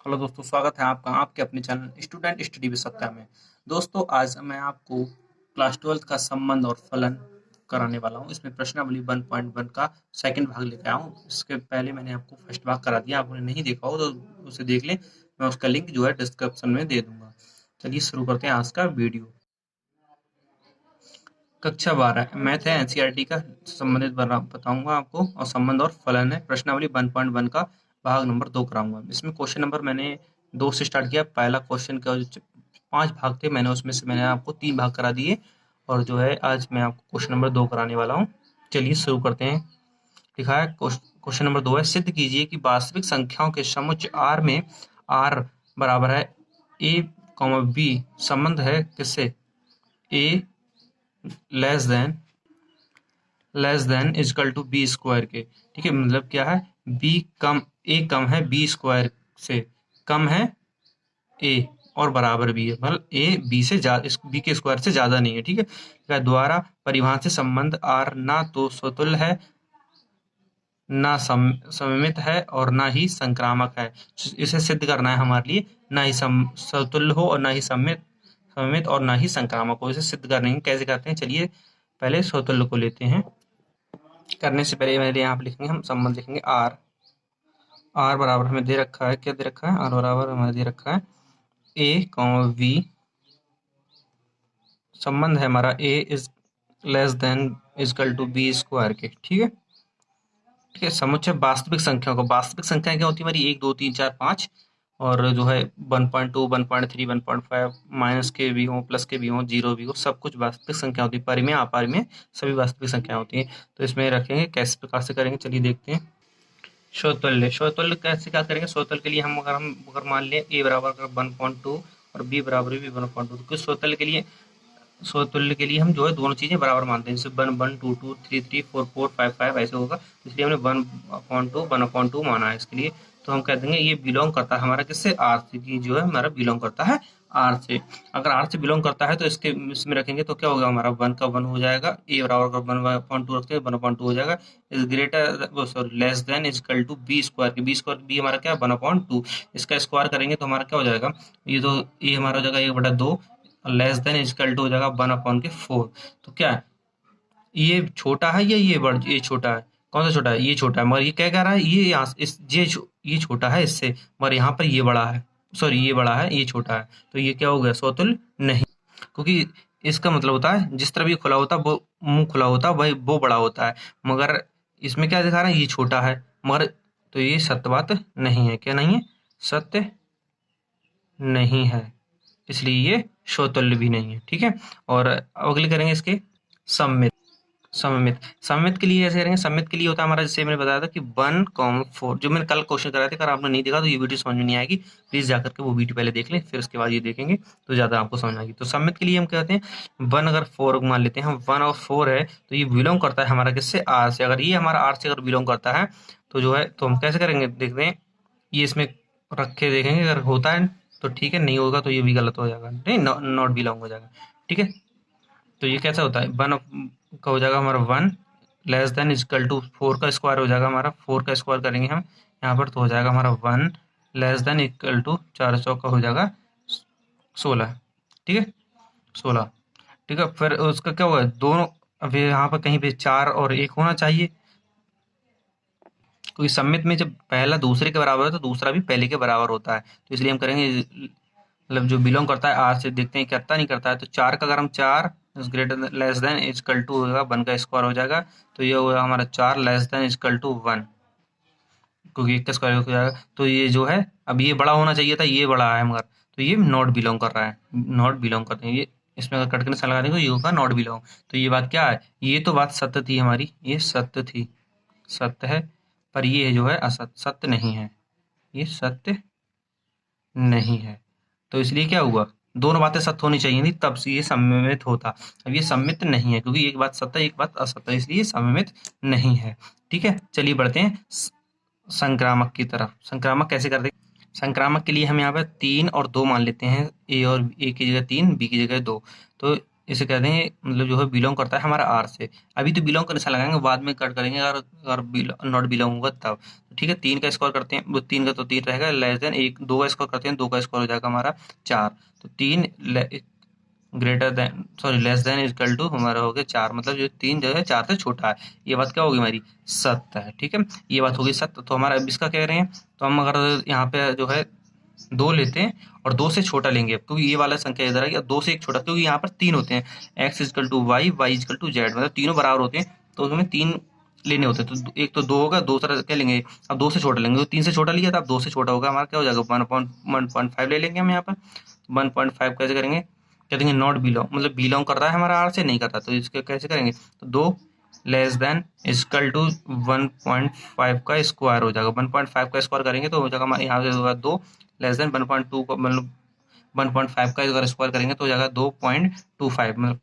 Hello दोस्तों, स्वागत है आपका आपके अपने channel student study with Satya में। दोस्तों, आज मैं आपको क्लास 12th का संबंध और फलन कराने वाला हूँ। इसमें प्रश्नावली 1.1 का सेकंड भाग लेके आया हूँ। इसके पहले मैंने आपको फर्स्ट भाग करा दिया, आपने नहीं देखा हो तो उसे देख लें। मैं उसका लिंक जो है डिस्क्रिप्शन में दे दूंगा। चलिए शुरू करते हैं आज का वीडियो। कक्षा 12 मैथ है, एनसीईआरटी का संबंधित बताऊंगा आपको, और संबंध और फलन है। प्रश्नावली 1.1 का भाग नंबर 2 कराऊंगा। इसमें क्वेश्चन नंबर मैंने 2 से स्टार्ट किया। पहला क्वेश्चन का जो 5 भाग थे, मैंने उसमें से मैंने आपको 3 भाग करा दिए, और जो है आज मैं आपको क्वेश्चन नंबर 2 कराने वाला हूँ। चलिए शुरू करते हैं। लिखा है क्वेश्चन नंबर 2 है, सिद्ध कीजिए कि वास्तविक संख्याओं के समुच्च R में R बराबर है A, B संबंध है किससे? A less than equal to B square के। ठीक है, मतलब क्या है? बी कम ए कम है बी स्क्वायर से, कम है ए और बराबर भी है, मतलब ए बी से ज्यादा, बी के स्क्वायर से ज्यादा नहीं है। ठीक है, क्या द्वारा परिभाषित से संबंध आर ना तो स्वतुल्य है, ना सममित है, और ना ही संक्रामक है। इसे सिद्ध करना है हमारे लिए, ना ही समतुल्य हो और ना ही सममित और ना ही संक्रामक हो। इसे सिद्ध करने के कैसे करते हैं, चलिए पहले स्वतुल्य को लेते हैं। करने से पहले मेरे यहाँ पे लिखेंगे, हम संबंध लिखेंगे आर। आर बराबर हमें दे रखा है, क्या दे रखा है? आर बराबर हमें दे रखा है ए कॉमा वी। संबंध है हमारा A is less than equal to B square के। ठीक है, ठीक है। समुच्चय वास्तविक संख्या को, वास्तविक संख्या क्या होती है हमारी? 1 2 3 4 5, और जो है 1.2 1.3 1.5 माइनस के भी हो, प्लस के भी हो, जीरो भी हो, सब कुछ वास्तविक संख्या होती है। परिमेय अपरिमेय सभी वास्तविक संख्या होती है। तो इसमें रखेंगे, कैसे प्रकार से करेंगे, चलिए देखते हैं। स्वतुल्य कैसे क्या करेंगे? स्वतुल्य के लिए हम अगर मान लें ए बराबर 1.2 और बी बराबर भी 1.2, तो स्वतुल्य के लिए हम जो है दोनों चीजें बराबर मानते हैं। जैसे 1 1 2 2 3 3 4 4 5 5 ऐसे होगा, तो इसलिए हमने 1/2 माना है इसके लिए। तो हम कह देंगे ये बिलोंग करता है हमारा किससे? आर से, की जो है हमारा बिलोंग करता है आर से। अगर आर से बिलोंग करता है तो इसमें रखेंगे तो क्या होगा? हमारा 1 का 1 हो जाएगा। ए बराबर 1/2 रखते हैं, 1/2 हो जाएगा। Is greater sorry less than equal to B square के। बी स्क्वायर बी हमारा क्या है? 1/2। इसका स्क्वायर करेंगे तो हमारा क्या हो जाएगा? ये हमारा हो जाएगा 1/2, लेस देन इजकल टू हो जाएगा 1/4। तो क्या है, ये छोटा है या ये छोटा है? कौन सा छोटा है? ये छोटा है, मगर ये क्या कह रहा है? ये यहाँ ये छोटा है इससे, मगर यहाँ पर ये बड़ा है। सॉरी, ये बड़ा है, ये छोटा है। तो ये क्या हो गया? स्वतुल्य नहीं, क्योंकि इसका मतलब होता है जिस तरफ ये खुला होता है, वो मुंह खुला होता है, वही वो बड़ा होता है। मगर इसमें क्या दिखा रहा है? ये छोटा है, मगर तो ये सत्य बात नहीं है। क्या नहीं है? सत्य नहीं है, इसलिए ये स्वतुल्य भी नहीं है। ठीक है, और अगले करेंगे इसके सममित। सममित के लिए ऐसे करेंगे। सममित के लिए होता है हमारा, जैसे मैंने बताया था कि 1,4, जो मैंने कल क्वेश्चन कराया था। अगर आपने नहीं देखा तो ये वीडियो समझ में नहीं आएगी, प्लीज जाकर के वो वीडियो पहले देख लें, फिर उसके बाद ये देखेंगे तो ज्यादा आपको समझ आएगी। तो सममित के लिए हम कहते हैं 1 अगर 4 मान लेते हैं हम, 1 और 4 है तो ये बिलोंग करता है हमारा किससे? आर से। अगर ये हमारा आर से अगर बिलोंग करता है तो जो है, तो हम कैसे करेंगे देखते हैं। ये इसमें रख के देखेंगे, अगर होता है तो ठीक है, नहीं होगा तो ये भी गलत हो जाएगा, नहीं नॉट बिलोंग हो जाएगा। ठीक है, तो ये कैसा होता है? 1 का हो जाएगा हमारा 1 लेस देन इजकल टू 4 का स्क्वायर हो जाएगा हमारा। 4 का स्क्वायर करेंगे हम यहाँ पर तो हो जाएगा हमारा 1 लेस देन इक्वल टू 4 का हो जाएगा 16। ठीक है, 16। ठीक है, फिर उसका क्या होगा? दोनों, अभी यहाँ पर कहीं पे 4 और 1 होना चाहिए, क्योंकि सममित में जब पहला दूसरे के बराबर है तो दूसरा भी पहले के बराबर होता है। तो इसलिए हम करेंगे, मतलब जो बिलोंग करता है आर से, देखते हैं करता नहीं करता है। तो 4 का अगर हम 4 greater less than equal to होगा 1 का स्क्वायर हो जाएगा, तो ये होगा हमारा 4 लेस देन इजकल टू 1, क्योंकि 1 का स्क्वायर हो जाएगा। तो ये जो है, अब ये बड़ा होना चाहिए था, ये बड़ा है मगर, तो ये नॉट बिलोंग कर रहा है, नॉट बिलोंग करते हैं ये। इसमें अगर कट के निशान लगा देंगे तो ये होगा नॉट बिलोंग। तो ये बात क्या है? ये तो बात सत्य थी हमारी, ये सत्य थी, सत्य है। पर ये जो है असत्य, सत्य नहीं है, ये सत्य नहीं है। तो इसलिए क्या हुआ? दोनों बातें सत्य होनी चाहिए थी, तब से ये सममित होता। अब ये सममित नहीं है, क्योंकि एक बात सत्य है एक बात असत्य है, इसलिए सममित नहीं है। ठीक है, चलिए बढ़ते हैं संक्रामक की तरफ। संक्रामक कैसे करते हैं? संक्रामक के लिए हम यहाँ पर 3 और 2 मान लेते हैं। ए की जगह 3, बी की जगह 2। तो इसे कह देंगे मतलब जो है बिलोंग करता है हमारा आर से। अभी तो बिलोंग का निशान लगाएंगे, बाद में कट करेंगे अगर नॉट बिलोंग होगा तब। तो ठीक है, 3 का स्क्वायर करते हैं, वो 3 का तो 3 रहेगा, लेस देन 1, 2 का स्क्वायर करते हैं, 2 का स्क्वायर हो जाएगा हमारा 4। तो 3 greater than sorry less than equal to हमारा हो गया 4, मतलब जो 3 जो है 4 से छोटा है। ये बात क्या होगी हमारी, सत्य है। ठीक है, ये बात होगी सत्य। तो हमारा अब इसका क्या करें, तो हम अगर यहाँ पे जो है 2 लेते हैं और 2 से छोटा लेंगे, क्योंकि ये वाला संख्या इधर है, 2 से एक छोटा, क्योंकि यहाँ पर 3 होते हैं, x equal to Y, Y equal to Z, मतलब तीनों बराबर होते हैं, तो उसमें 3 लेने होते हैं। तो एक तो 2 होगा, दूसरा क्या लेंगे, अब 2 से छोटा लेंगे, तो 3 से छोटा लिया था, अब 2 से छोटा होगा हमारा क्या हो जाएगा 1.5 ले लेंगे हम यहाँ पर। 1.5 कैसे करेंगे, कह देंगे नॉट बिलोंग, मतलब बिलोंग कर रहा है हमारा आर से, नहीं करता, तो इसके कैसे करेंगे, तो 2 लेस देन इक्वल टू 1.5 का स्क्वायर हो जाएगा। 1.5 का स्क्वायर करेंगे तो हो जाएगा हमारे यहाँ से होगा 2 लेस देन 1.2 को, मतलब 1.5 का अगर स्क्वायर करेंगे तो हो जाएगा 2.25, मतलब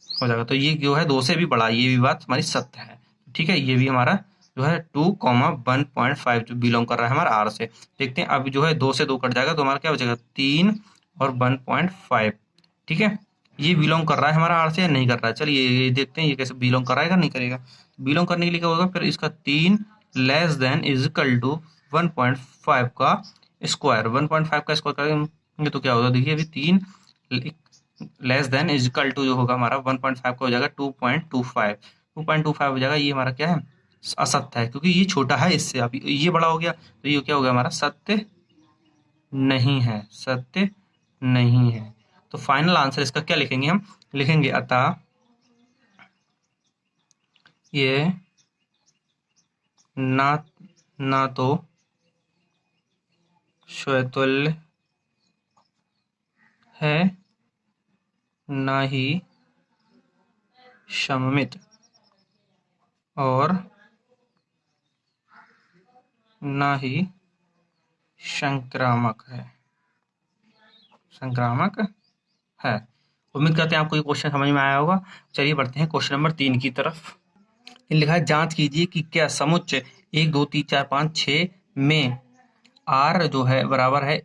हो जाएगा। तो ये जो है 2 से भी बड़ा, ये भी बात हमारी सत्य है। ठीक है, ये भी हमारा जो है 2,1.5 जो बिलोंग कर रहा है हमारा आर से। देखते हैं अब जो है 2 से 2 कट जाएगा तो हमारा क्या हो जाएगा 3 और 1.5। ठीक है, ये बिलोंग कर रहा है हमारा आर से या नहीं कर रहा है, चलिए ये देखते हैं ये कैसे बिलोंग कराएगा नहीं करेगा। बिलोंग करने के लिए क्या होगा, फिर इसका 3 less than is equal to 1.5 का स्क्वायर। 1.5 का स्क्वायर करेंगे तो क्या होगा, देखिए अभी 3 less than is equal to जो होगा हमारा 1.5 का हो जाएगा 2.25। 2.25 हो जाएगा, ये हमारा क्या है, असत्य है, क्योंकि ये छोटा है इससे, अभी ये बड़ा हो गया, तो ये क्या हो गया हमारा सत्य नहीं है, सत्य नहीं है। तो फाइनल आंसर इसका क्या लिखेंगे, हम लिखेंगे अतः ये ना ना तो स्वतुल्य है, ना ही सममित, और ना ही संक्रामक है, संक्रामक है। उम्मीद करते हैं आपको ये क्वेश्चन समझ में आया होगा। चलिए बढ़ते हैं क्वेश्चन नंबर 3 की तरफ। लिखा है जांच कीजिए कि क्या समुच्चय 1 2 3 4 5 6 में आर जो है बराबर है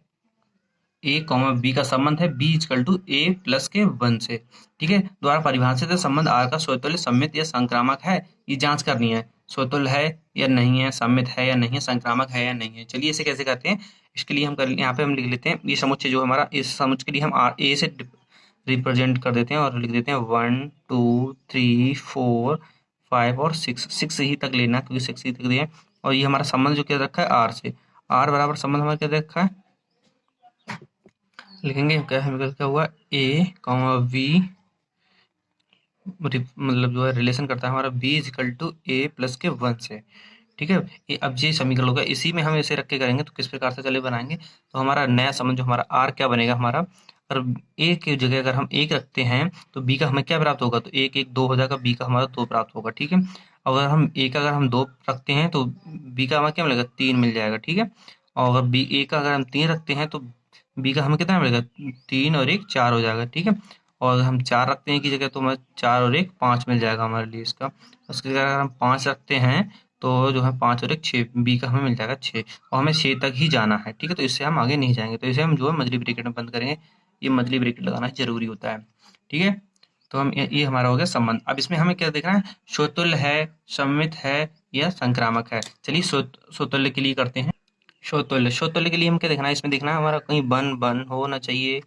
ए कॉमा बी का संबंध है B equal to A plus के 1 से। ठीक है, द्वारा परिभाषित संबंध आर का स्वतुल्य, सम्मित या संक्रामक है, ये जांच करनी है, स्वतुल्य है या नहीं है, सम्मित है या नहीं है, संक्रामक है या नहीं है। चलिए इसे कैसे करते हैं, इसके लिए हम कर यहाँ पे हम लिख लेते हैं ये समुच्चय जो हमारा, इस समुच्चय के लिए हम आर ए से रिप्रेजेंट कर देते हैं और लिख देते हैं 1 2 3 4 5 और 6, 6 ही तक लेना क्योंकि 6 ही तक दिए। और ये हमारा संबंध जो क्या रखा है आर से, आर बराबर संबंध हमारा क्या रखा है, लिखेंगे क्या है, क्या हुआ ए कॉमा बी, मतलब जो है रिलेशन करता है हमारा B is equal to A plus के 1 से। ठीक है, अब ये समीकरण होगा, इसी में हम इसे रख के करेंगे तो किस प्रकार से चले बनाएंगे, तो हमारा नया संबंध जो हमारा आर क्या बनेगा हमारा, अगर ए की जगह अगर हम 1 रखते हैं तो बी का हमें क्या प्राप्त होगा, तो 1 1 2 हो जाएगा, बी का हमारा 2 प्राप्त होगा। ठीक है, अगर हम ए का अगर हम 2 रखते हैं तो बी का हमें क्या मिलेगा 3 मिल जाएगा। ठीक है, और अगर बी ए का अगर हम 3 रखते हैं तो बी का हमें कितना मिलेगा 3 और 1 4 हो जाएगा। ठीक है, और अगर हम 4 रखते हैं की जगह तो हमें 4 और 1 5 मिल जाएगा हमारे लिए इसका। उसकी जगह अगर हम 5 रखते हैं तो जो है 5 और 1 6, बी का हमें मिल जाएगा 6, और हमें 6 तक ही जाना है। ठीक है, तो इससे हम आगे नहीं जाएंगे, तो इसे हम जो है मछली ब्रैकेट में बंद करेंगे, ये मछली ब्रैकेट लगाना जरूरी होता है। ठीक है, तो हम ये हमारा हो गया संबंध। अब इसमें हमें क्या देखना है, स्वतुल्य है, सम्मित है या संक्रामक है। चलिए स्वतुल्य के लिए करते हैं। स्वतुल्य, स्वतुल्य के लिए हम क्या देखना है, इसमें देखना है हमारा कहीं 1 1 होना चाहिए,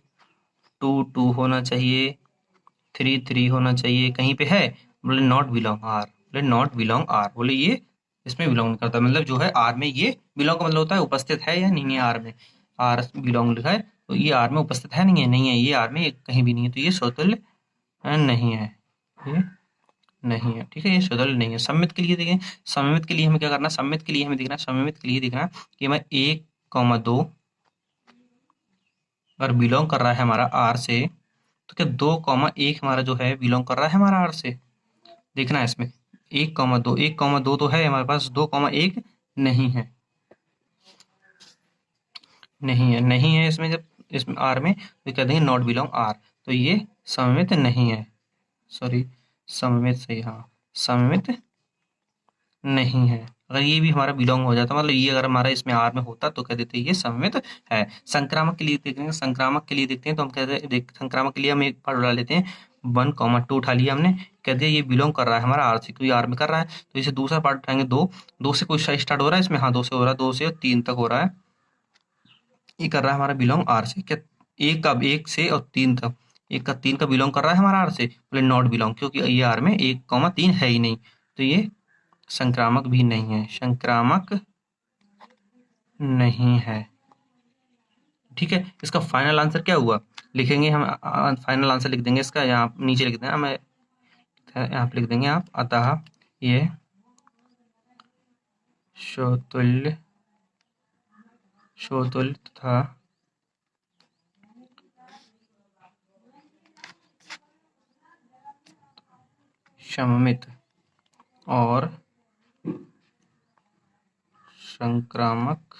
2 2 होना चाहिए, 3 3 होना चाहिए, कहीं पे है बोले नॉट बिलोंग आर, बोले नॉट बिलोंग आर, बोले ये इसमें बिलोंग नहीं करता, मतलब जो है आर में ये बिलोंग का मतलब होता है उपस्थित है या नहीं है आर में। आर बिलोंग लिखा है तो ये आर में उपस्थित है नहीं है, ये आर में कहीं भी नहीं है, तो ये स्वतुल्य नहीं है, ये नहीं है। ठीक है, ये स्वतुल्य नहीं है। सम्मित के लिए देखें, सम्मित के लिए हमें क्या करना, सम्मित के लिए हमें देखना, सम्मित के लिए देखना कि हमें 1 2 अगर बिलोंग कर रहा है हमारा आर से, तो क्या 2 1 हमारा जो है बिलोंग कर रहा है हमारा आर से, देखना है इसमें 1 2 तो है हमारे पास, 2 1 नहीं है, नहीं है इसमें, जब इसमें आर में तो कह देंगे नॉट बिलोंग आर, तो ये सममित नहीं है, सॉरी सममित सही, हाँ सममित नहीं है। अगर ये भी हमारा बिलोंग हो जाता, मतलब ये अगर हमारा इसमें आर में होता तो कह देते ये सममित है। संक्रामक के लिए देखेंगे, संक्रामक के लिए देखते हैं तो हम कहते हैं संक्रामक के लिए हम एक बार उड़ा लेते हैं 1, 2 उठा लिया हमने, कह दिया ये बिलोंग कर रहा है हमारा आर से, क्योंकि आर में कर रहा है। तो इसे दूसरा पार्ट उठाएंगे 2, 2 से कुछ स्टार्ट हो रहा है इसमें, हाँ 2 से हो रहा है, 2 से 3 तक हो रहा है, ये कर रहा है हमारा बिलोंग आर से। क्या एक का 1 से और 3 तक, 1 का 3 का बिलोंग कर रहा है हमारा आर से, बोले नॉट बिलोंग, क्योंकि ये आर में 1, 3 है ही नहीं, तो ये संक्रामक भी नहीं है, संक्रामक नहीं है। ठीक है, इसका फाइनल आंसर क्या हुआ लिखेंगे हम, फाइनल आंसर लिख देंगे इसका, यहाँ नीचे लिख देना, मैं यहाँ पे लिख देंगे आप, अतः ये शोतुल्य तथा सममित और संक्रामक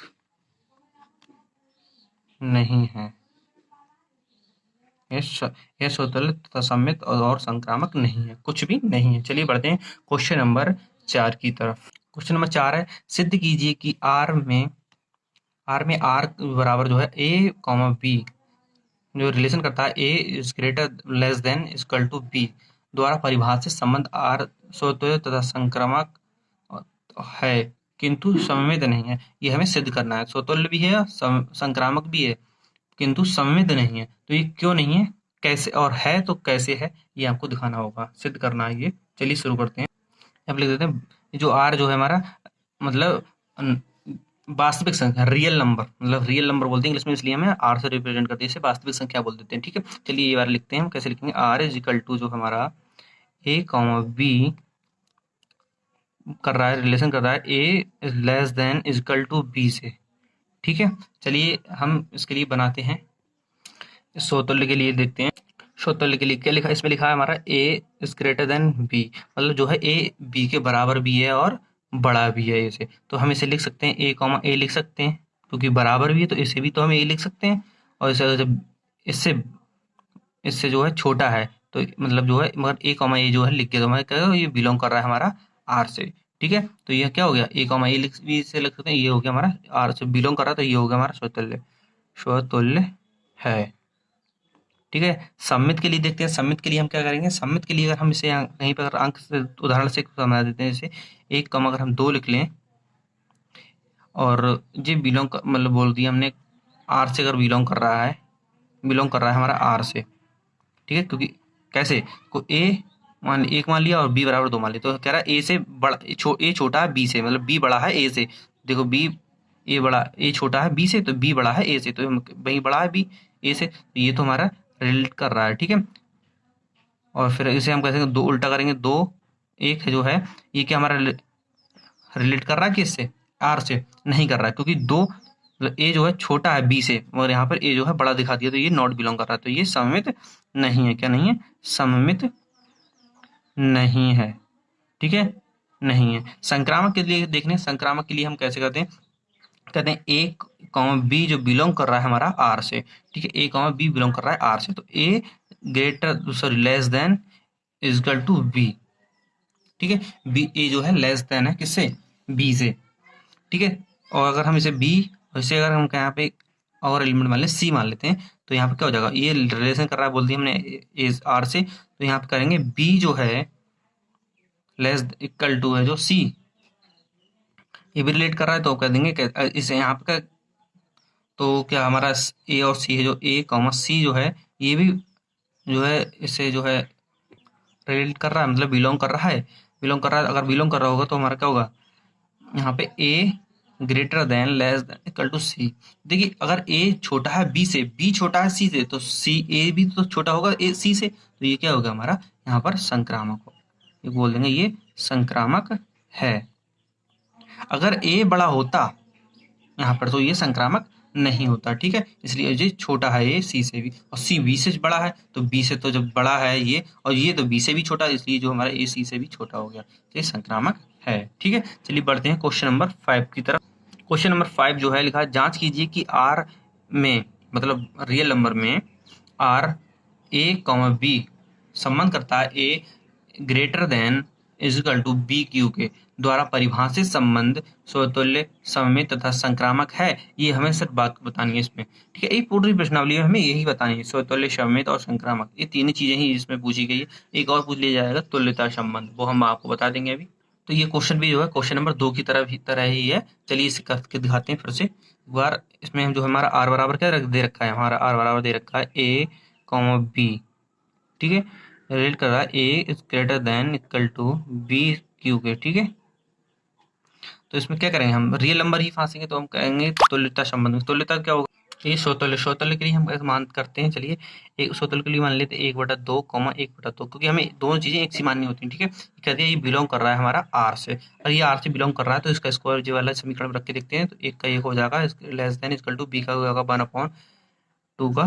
नहीं है। यह स्वतंत्र तथा सममित और संक्रामक नहीं है, कुछ भी नहीं है। चलिए बढ़ते हैं क्वेश्चन नंबर 4 की तरफ। क्वेश्चन नंबर 4 है, सिद्ध कीजिए कि आर में आर बराबर जो है ए कॉमा बी, जो रिलेशन करता है A is greater less than equal to B द्वारा परिभाषित संबंध आर स्वतंत्र तथा संक्रामक है किंतु सममित नहीं है। ये हमें सिद्ध करना है, स्वतुल्य भी है, संक्रामक भी है, किंतु सममित नहीं है। तो ये क्यों नहीं है, कैसे, और है तो कैसे है, ये आपको दिखाना होगा, सिद्ध करना है ये। चलिए शुरू करते हैं। अब लिख देते हैं जो आर जो है हमारा, मतलब वास्तविक संख्या, रियल नंबर, मतलब रियल नंबर बोलते हैं इंग्लिश में, इसलिए हमें आर से रिप्रेजेंट करते हैं, इसे वास्तविक संख्या बोल देते हैं। ठीक है, चलिए ये बार लिखते हैं हम, कैसे लिखेंगे, आर इज इक्वल टू जो हमारा ए कॉमा बी कर रहा है, रिलेशन कर रहा है A is less than equal to B से। ठीक है, चलिए हम इसके लिए बनाते हैं, स्वतुल्य के लिए देखते हैं। स्वतुल्य के लिए क्या लिखा, इसमें लिखा है हमारा A is greater then B, मतलब जो है ए बी के बराबर भी है और बड़ा भी है इसे, तो हम इसे लिख सकते हैं ए कॉमा ए लिख सकते हैं, क्योंकि बराबर भी है तो इसे भी तो हम ए लिख सकते हैं, और इसे जब इससे इससे जो है छोटा है तो मतलब जो है, मगर ए कॉमा ए जो है लिख के, तो हमारे क्या, ये बिलोंग कर रहा है हमारा आर से। ठीक है, तो यह क्या हो गया, ए कॉमा ए लिख भी इसे लिख सकते हैं, ये हो गया हमारा आर से बिलोंग कर रहा है, तो ये हो गया हमारा स्वतुल्य, स्वतुल्य है। ठीक है, सम्मित के लिए देखते हैं, सम्मित के लिए हम क्या करेंगे, सम्मित के लिए अगर हम इसे कहीं पर अंक से उदाहरण से समझा देते हैं, जैसे 1, अगर हम 2 लिख लें, और ये बिलोंग मतलब बोल दिया हमने आर से, अगर बिलोंग कर रहा है हमारा आर से। ठीक है, क्योंकि कैसे को ए मान, 1 मान लिया और बी बराबर 2 मान लिया, तो कह रहा है ए से बड़ा, ए छोटा है बी से, मतलब बी बड़ा है ए से। देखो बी, ए छोटा है बी से, तो बी बड़ा है ए से, तो वही बड़ा है बी ए से, तो ये तो हमारा रिलेट कर रहा है। ठीक है, और फिर इसे हम कैसे दो उल्टा करेंगे, 2 1 है जो है, ये क्या हमारा रिलेट कर रहा है किससे, आर से नहीं कर रहा है, क्योंकि 2 मतलब ए जो है छोटा है बी से, और यहाँ पर ए जो है बड़ा दिखा दिया, तो ये नॉट बिलोंग कर रहा है, तो ये सममित नहीं है। क्या नहीं है, सममित नहीं है। ठीक है, नहीं है। संक्रामक के लिए देखने, संक्रामक के लिए हम कैसे करते हैं, कहते हैं ए कॉमा बी जो बिलोंग कर रहा है हमारा आर से। ठीक है, ए कॉमा बी बिलोंग कर रहा है आर से, तो A greater sorry less than equal to B. ठीक है, बी ए जो है लेस देन है किससे, बी से। ठीक है, और अगर हम इसे बी, वैसे अगर हम यहाँ पे और एलिमेंट मान लें सी मान लेते हैं, तो यहाँ पे क्या हो जाएगा, ये रिलेशन कर रहा है बोल दिया हमने इज आर से, तो यहाँ पे करेंगे बी जो है लेस इक्वल टू है जो सी, ये भी रिलेट कर रहा है, तो कह देंगे इसे यहाँ पे तो क्या हमारा ए और सी है, जो ए कॉमा सी जो है, ये भी जो है इससे जो है रिलेट कर रहा है, मतलब बिलोंग कर रहा है, अगर बिलोंग कर रहा होगा तो हमारा क्या होगा, यहाँ पे A greater than less than equal to C. देखिए अगर ए छोटा है बी से, बी छोटा है सी से, तो सी ए भी तो छोटा होगा ए सी से, तो ये क्या होगा हमारा यहाँ पर संक्रामक हो, ये बोल देंगे ये संक्रामक है। अगर ए बड़ा होता यहाँ पर तो ये संक्रामक नहीं होता। ठीक है, इसलिए ये छोटा है ए सी से भी, और सी बी से बड़ा है, तो बी से तो जब बड़ा है ये, और ये तो बी से भी छोटा है, इसलिए जो हमारा ए सी से भी छोटा हो गया, तो ये संक्रामक है। ठीक है, चलिए बढ़ते हैं क्वेश्चन नंबर 5 की तरफ। क्वेश्चन नंबर 5 जो है लिखा है, जांच कीजिए कि आर में, मतलब रियल नंबर में आर ए कॉमा बी संबंध करता है A greater than is equal to B Q के द्वारा परिभाषित संबंध स्वतुल्य, सममित तथा संक्रामक है। ये हमें सिर्फ बात बतानी है इसमें, ठीक है। ये पूरी प्रश्नावली में हमें यही बतानी है, स्वतुल्य, सममित और संक्रामक, ये तीन चीजें ही इसमें पूछी गई है। एक और पूछ लिया जाएगा तुल्यता संबंध, वो हम आपको बता देंगे अभी। तो ये क्वेश्चन भी जो है क्वेश्चन नंबर 2 की तरह ही है। चलिए इसे करके दिखाते हैं फिर से एक बार। इसमें हम जो हमारा आर बराबर क्या दे रखा है, हमारा आर बराबर दे रखा है ए कॉमा बी, ठीक है। रिलेट कर रहा है A is greater than equal to B Q के, ठीक है। तो इसमें क्या करेंगे, हम रियल नंबर ही फांसेंगे, तो हम कहेंगे तुल्यता संबंध। तुल्यता क्या होगा, ये स्वतुल्य, स्वतुल्य के लिए हम ऐसे मान करते हैं। चलिए एक स्वतुल्य के लिए मान लेते हैं 1/2 कॉमा 1/2, क्योंकि हमें दोनों चीजें एक सी माननी होती हैं, ठीक है। कहते हैं ये बिलोंग कर रहा है हमारा आर से, और ये आर से बिलोंग कर रहा है, तो इसका स्क्वायर जो वाला समीकरण रख के देखते हैं। तो एक का एक हो जाएगा less than equal to B का हो जाएगा 1/2 का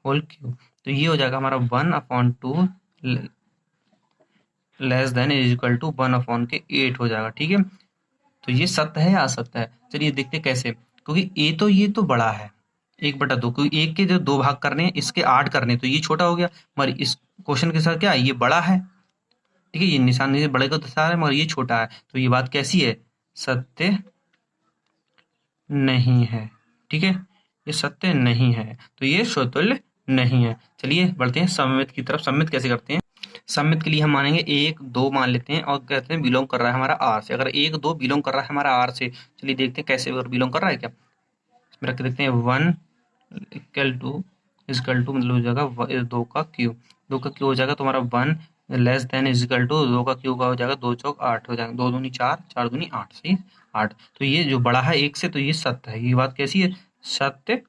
होल क्यूब। तो ये हो जाएगा हमारा 1/2 less than is equal to 1/8 हो जाएगा, ठीक है। तो ये सत्य है या असत्य है, चलिए देखते कैसे। क्योंकि ए तो ये तो बड़ा है 1/2, क्योंकि एक के जो 2 भाग करने हैं, इसके 8 करने हैं, तो ये छोटा हो गया। मगर इस क्वेश्चन के साथ क्या है, ये बड़ा है, ठीक है। ये निशान से बड़े को दर्शा रहा है, मगर ये छोटा है, तो ये बात कैसी है, सत्य नहीं है, ठीक है। ये सत्य नहीं है, तो ये स्वतुल्य नहीं है। चलिए बढ़ते हैं सममित की तरफ। सममित कैसे करते हैं, सममित के लिए हम मानेंगे 1 2 मान लेते हैं, और कहते हैं बिलोंग कर रहा है हमारा आर से। अगर 1 2 बिलोंग कर रहा है हमारा आर से, चलिए देखते हैं कैसे बिलोंग कर रहा है क्या। इसमें रख के देखते हैं 1 इक्वल टू मतलब हो जाएगा 2 का क्यूब, 2 का क्यूब हो जाएगा, तो हमारा 1 लेस देन इक्वल टू 2 का क्यूब का हो जाएगा 2 चौक 8 हो जाएगा, 2 दूनी 4 4 दूनी 8, सही 8। तो ये जो बड़ा है 1 से, तो ये सत्य है। ये बात कैसी है, सत्य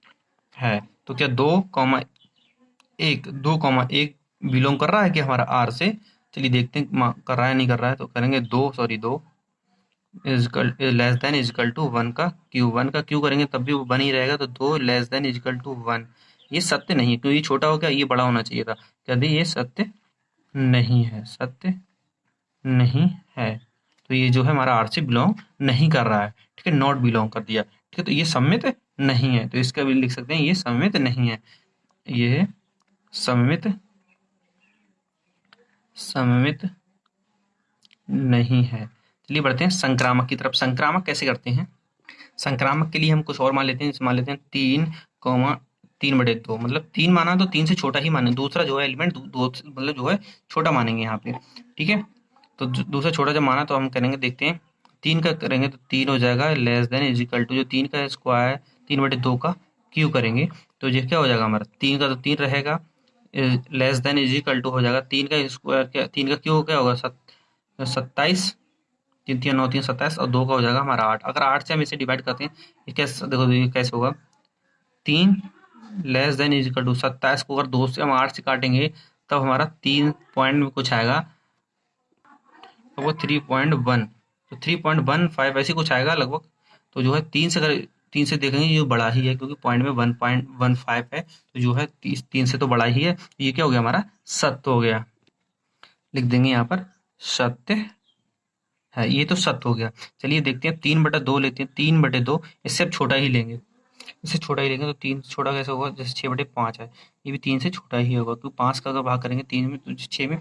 है। तो क्या 2,1 बिलोंग कर रहा है कि हमारा आर से, चलिए देखते हैं कर रहा है नहीं कर रहा है। तो करेंगे 2 equal less than equal to 1 का क्यूब, 1 का क्यूब करेंगे तब भी वो 1 ही रहेगा। तो 2 लेस देन इजकल टू 1, ये सत्य नहीं है, क्योंकि ये छोटा हो गया, ये बड़ा होना चाहिए था। कहते ये सत्य नहीं है, सत्य नहीं है। तो ये जो है हमारा आर से बिलोंग नहीं कर रहा है, ठीक है, नॉट बिलोंग कर दिया, ठीक है। तो ये सममित नहीं है, तो इसका भी लिख सकते हैं ये सममित नहीं है, ये सममित सममित नहीं है। चलिए बढ़ते हैं संक्रामक की तरफ। संक्रामक कैसे करते हैं, संक्रामक के लिए हम कुछ और मान लेते हैं। मान लेते हैं 3,3/2, मतलब 3 माना तो 3 से छोटा ही माने, दूसरा जो है एलिमेंट दो मतलब जो है छोटा मानेंगे यहाँ पे, ठीक है। तो दूसरा छोटा जब माना तो हम करेंगे, देखते हैं 3 का करेंगे तो 3 हो जाएगा less than is equal to जो 3 का स्क्वायर 3/2 का क्यू करेंगे, तो ये क्या हो जाएगा हमारा 3 का तो 3 रहेगा, less than is equal to हो जाएगा 3 का स्क्वायर, क्या 3 का क्यू क्या होगा 27, 3 3 9 3 27, और 2 का हो जाएगा हमारा 8। अगर 8 से हम इसे डिवाइड करते हैं, ये कैसे देखो, ये कैसे होगा 3 less than is equal to 27 को अगर 2 से हम 8 से काटेंगे, तब हमारा 3 पॉइंट में कुछ आएगा, तो वो 3.1, तो 3.15 ऐसे कुछ आएगा लगभग। तो जो है 3 से, अगर 3 से देखेंगे ये बड़ा ही है, क्योंकि पॉइंट में 1.15 है, तो जो है 3 से तो बड़ा ही है। तो ये क्या हो गया हमारा सत्य हो गया, लिख देंगे यहाँ पर सत्य है, ये तो सत्य हो गया। चलिए देखते हैं 3/2 लेते हैं, 3/2 इससे अब छोटा ही लेंगे, इससे छोटा ही लेंगे। तो 3 से छोटा कैसे होगा, जैसे 6/5 है, ये भी 3 से छोटा ही होगा, क्योंकि 5 का अगर भाग करेंगे 3 में तो 6 में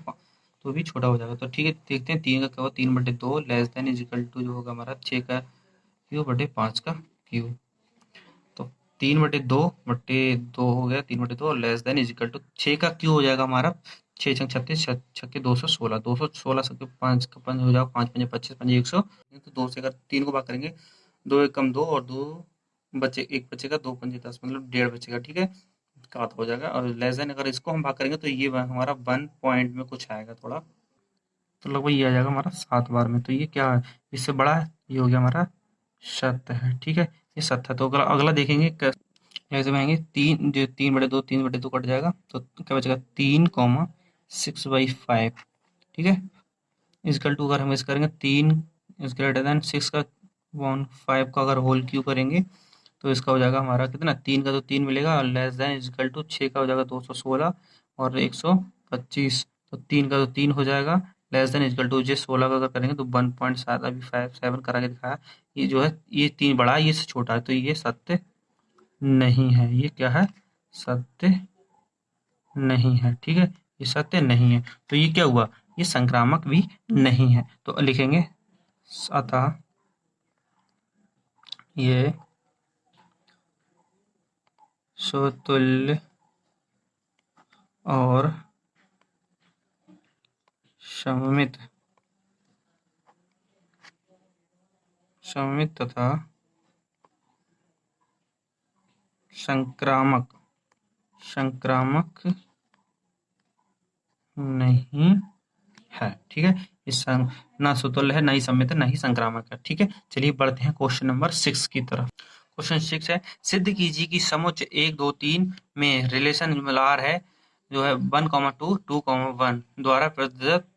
तो भी छोटा हो जाएगा। तो ठीक है देखते हैं 3 का क्या होगा, 3/2 less than is equal to जो होगा हमारा 6 का क्यूब/5 का क्यूब। तो 3/2 हो गया, 3/2 और less than is equal to 6 का क्यूब हो जाएगा हमारा 6 छंग 36, 6 216, 216 से 5 का 5 हो जाएगा, 5 5 25 5 100। तो 2 से अगर 3 को भाग करेंगे, 2 1 कम 2 और 2 बचे, 1 बचेगा, 2 5 10 मतलब 1.5 बचेगा, ठीक है, का हो जाएगा। और लेस देन अगर इसको हम भाग करेंगे तो ये हमारा 1 पॉइंट में कुछ आएगा थोड़ा, तो लगभग ये आ जाएगा हमारा 7 बार में। तो ये क्या है, इससे बड़ा है, ये हो गया हमारा सत्य है, ठीक है, ये सत्य है। तो अगला अगला देखेंगे कैसे बनाएंगे, 3/2 3/2 कट जाएगा, तो क्या बचेगा 3,6/5, ठीक है। इजकल टू अगर हम इस करेंगे 3 इज ग्रेटर देन 6 का 5 का अगर होल क्यू करेंगे, तो इसका हो जाएगा हमारा कितना, 3 का तो 3 मिलेगा, और लेस देन इजकल टू 6 का हो जाएगा 216 और 125, तो 3 का तो 3 हो जाएगा, लेस देन इजकल टू 16 का अगर करेंगे तो 1.7, अभी 5 7 करा के दिखाया। ये जो है ये 3 बड़ा है, ये से छोटा है, तो ये सत्य नहीं है, ये क्या है, सत्य नहीं है, ठीक है, ये सत्य नहीं है। तो ये क्या हुआ, ये संक्रामक भी नहीं है। तो लिखेंगे अतः ये स्वतुल्य और सममित तथा संक्रामक नहीं है। ठीक है, इस ना स्वतुल्य है, ना ही सममित है, ना ही संक्रामक है। ठीक है, चलिए बढ़ते हैं क्वेश्चन नंबर 6 की तरफ। क्वेश्चन 6 है, सिद्ध कीजिए कि समुच्चय 1 2 3 में रिलेशन आर है जो है 1, 2, 2, 1 द्वारा प्रदत्त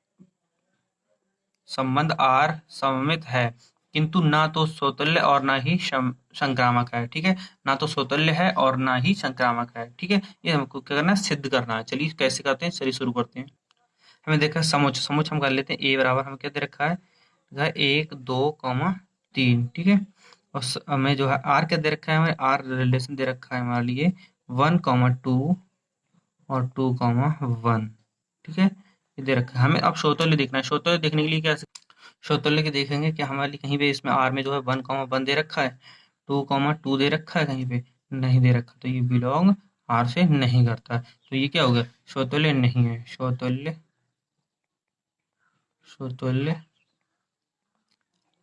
संबंध आर सममित है, किंतु ना तो स्वतुल्य और ना ही संक्रामक है। ठीक है, ना तो स्वतुल्य है और ना ही संक्रामक है। ठीक है, ये हमको क्या करना है, सिद्ध करना है। चलिए कैसे करते हैं, चलिए शुरू करते हैं। हमें देखा समुच्चय हम कर लेते हैं। ए बराबर हमें क्या दे रखा है, 1 2, 3। ठीक है, और हमें जो है आर क्या दे रखा है, हमें आर रिलेशन दे रखा है हमारे लिए 1, 2 और 2, 1। ठीक है, ये दे रखा है। हमें अब स्वतुल्य देखना है। स्वतुल्य देखने के लिए क्या, स्वतुल्य के देखेंगे कि हमारे लिए कहीं पे इसमें आर में जो है 1, 1 दे रखा है, 2, 2 दे रखा है, कहीं पे नहीं दे रखा, तो ये बिलोंग आर से नहीं करता है। तो ये क्या हो गया, स्वतुल्य नहीं है। स्वतुल्य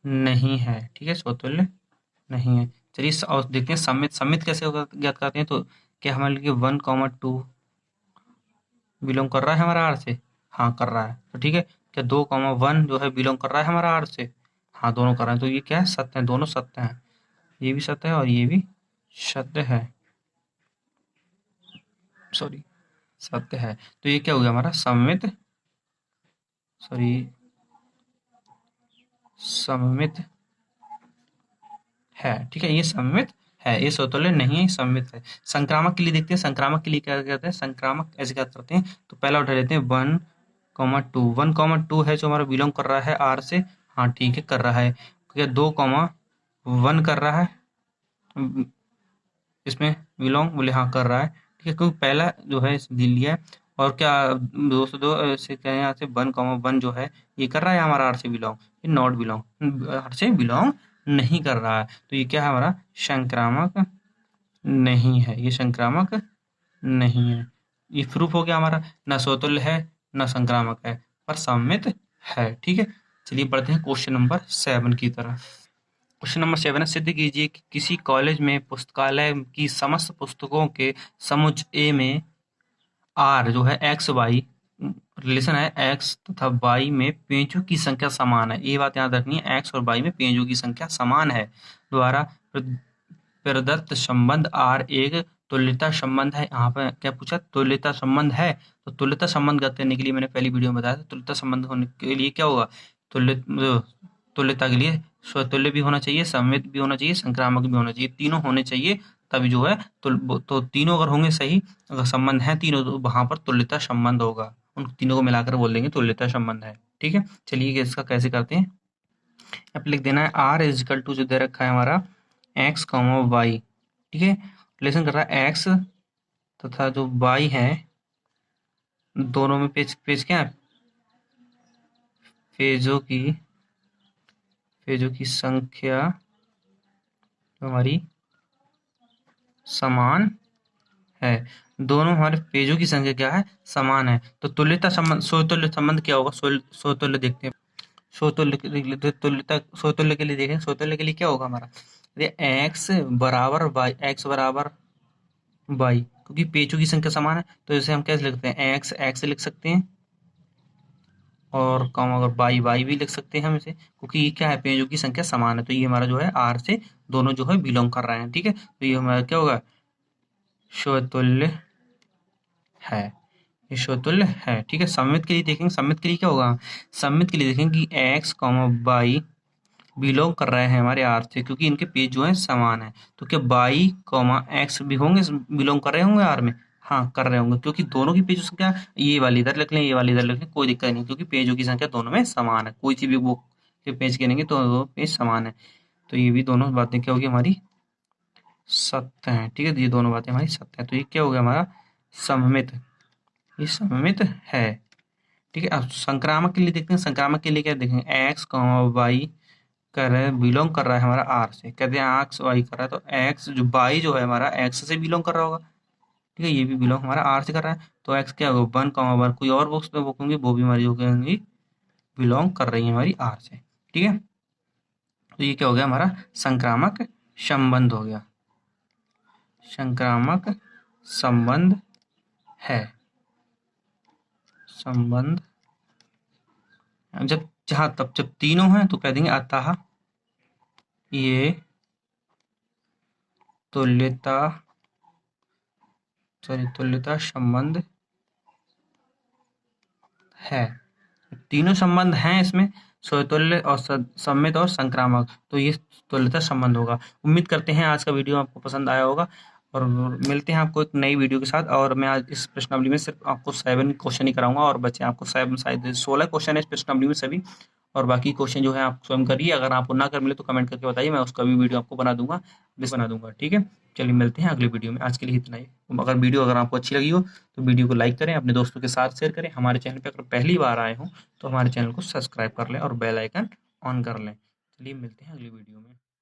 नहीं है। ठीक है, स्वतुल्य नहीं है। चलिए और देखते हैं सम्मित कैसे होगा, ज्ञात करते हैं। तो क्या हमारे लिए 1, 2 बिलोंग कर रहा है हमारा आर से? हाँ कर रहा है। तो ठीक है, क्या 2, 1 जो है बिलोंग कर रहा है हमारा आर से? हाँ दोनों कर रहे हैं। तो ये क्या है, सत्य है, दोनों सत्य हैं। ये भी सत्य है और ये भी सत्य है, सॉरी सत्य है। तो ये क्या हो गया हमारा सममित है। ठीक है, ये सममित है, ये स्वतुल्य नहीं है, सममित है। संक्रामक के लिए देखते हैं, संक्रामक के लिए क्या कहते हैं, संक्रामक ऐसे क्या करते हैं। तो पहला उठा लेते हैं 1, 2। 1, 2 है जो हमारा बिलोंग कर रहा है आर से। हाँ ठीक है, कर रहा है। क्या 2, 1 कर रहा है इसमें बिलोंग, बोले हाँ कर रहा है। ठीक है, क्योंकि पहला जो है दिल लिया है। और क्या 2 से क्या है, यहाँ से 1, 1 जो है ये कर रहा है हमारा आर से बिलोंग, ये नॉट बिलोंग, आर से बिलोंग नहीं कर रहा है। तो ये क्या है हमारा, संक्रामक नहीं है, ये संक्रामक नहीं है। ये प्रूफ हो गया हमारा, न स्वतुल्य है न संक्रामक है, पर सममित है। ठीक है, चलिए बढ़ते हैं क्वेश्चन नंबर 7 की तरफ। क्वेश्चन नंबर 7 है, सिद्ध कीजिए कि किसी कॉलेज में पुस्तकालय की समस्त पुस्तकों के समुच्चय ए में आर जो है एक्स वाई रिलेशन है, एक्स तथा वाई में पेजों की संख्या समान है। ये बात याद रखनी है, एक्स और वाई में पेजों की संख्या समान है, द्वारा प्रदत्त संबंध आर एक तुल्यता संबंध है। यहाँ पे क्या पूछा, तुल्यता संबंध है। तो तुल्यता संबंध ज्ञात करने के लिए मैंने पहली वीडियो में बताया था, तुल्यता संबंध होने के लिए क्या होगा, तुल्यता के लिए स्वतुल्य भी होना चाहिए, सममित भी होना चाहिए, संक्रामक भी होना चाहिए, तीनों होने चाहिए। तभी जो है तो तीनों अगर होंगे सही, अगर संबंध है तीनों, तो वहां पर तुल्यता संबंध होगा। उन तीनों को मिलाकर बोल देंगे तुल्यता संबंध है। ठीक है, चलिए इसका कैसे करते हैं। अब लिख देना है आर इज इक्वल टू जो दे रखा है हमारा एक्स कॉमा वाई। ठीक है, रिलेशन कर रहा है एक्स तथा जो वाई है, दोनों में पेज पेज क्या है, पेजों की संख्या हमारी समान है। दोनों हमारे पेजों की संख्या क्या है, समान है। तो तुल्यता संबंध, स्वतुल्य संबंध क्या होगा, स्वतुल्य देखते हैं। स्वतुल्य के लिए देखें, स्वतुल्य के लिए क्या होगा हमारा, एक्स बराबर वाई, एक्स बराबर वाई, क्योंकि पेजों की संख्या समान है। तो इसे हम कैसे लिखते हैं, एक्स एक्स लिख सकते हैं, और कम अगर बाई बाई भी लिख सकते हैं हम इसे, क्योंकि ये क्या है, पेजों की संख्या समान है। तो ये हमारा जो है आर से दोनों जो है बिलोंग कर रहे हैं। ठीक है, तो ये हमारा क्या होगा, स्वतुल्य है, ये स्वतुल्य है। ठीक है, सममित के लिए देखेंगे, सममित के लिए क्या होगा, सममित के लिए देखेंगे कि एक्स बाई बिलोंग कर रहे हैं हमारे आर से, क्योंकि इनके पेज जो है समान है। तो क्या बाई एक्स भी होंगे, बिलोंग कर रहे होंगे आर में? हाँ कर रहे होंगे, क्योंकि दोनों की पेजों संख्या, ये वाली इधर लिख लें, ये वाली इधर लिख लें, कोई दिक्कत नहीं, क्योंकि पेजों की संख्या दोनों में समान है। कोई सी भी बुक के पेज गिनेंगे तो वो पेज समान है। तो ये भी दोनों बातें क्या होगी हमारी, सत्य है। ठीक है, तो ये दोनों बातें हमारी सत्य है। तो ये क्या हो गया हमारा, सममित, ये सममित है। ठीक है। अब संक्रामक के लिए देखते हैं, संक्रामक के लिए क्या देखेंगे, एक्स वाई कर रहे हैं, बिलोंग कर रहा है हमारा आर से, कहते हैं एक्स वाई कर रहा है, तो एक्स जो वाई जो है हमारा एक्स से बिलोंग कर रहा होगा, ठीक है, ये भी बिलोंग हमारा आर से कर रहा है, तो एक्स क्या होगा 1, 1, कोई और बॉक्स में होंगी वो भी हमारी होंगी बिलोंग कर रही है हमारी आर से, ठीक है। तो ये क्या हो गया हमारा संक्रामक संबंध हो गया, संक्रामक संबंध है, संबंध जब जहां तब जब तीनों हैं तो कह देंगे अतः ये तुल्यता तुल्यता संबंध है, तीनों संबंध हैं इसमें, स्वतुल्य और सम्मित और संक्रामक, तो ये तुल्यता संबंध होगा। उम्मीद करते हैं आज का वीडियो आपको पसंद आया होगा और मिलते हैं आपको एक नई वीडियो के साथ। और मैं आज इस प्रश्नावली में सिर्फ आपको 7 क्वेश्चन ही कराऊंगा और बच्चे आपको 7 शायद 16 क्वेश्चन है इस प्रश्नावली में सभी, और बाकी क्वेश्चन जो है आप स्वयं करिए, अगर आपको ना कर मिले तो कमेंट करके बताइए, मैं उसका भी वीडियो आपको बना दूंगा, ठीक है। चलिए मिलते हैं अगले वीडियो में, आज के लिए इतना ही। अगर आपको अच्छी लगी हो तो वीडियो को लाइक करें, अपने दोस्तों के साथ शेयर करें, हमारे चैनल पर अगर पहली बार आए हों तो हमारे चैनल को सब्सक्राइब कर लें और बेल आइकन ऑन कर लें। चलिए मिलते हैं अगली वीडियो में।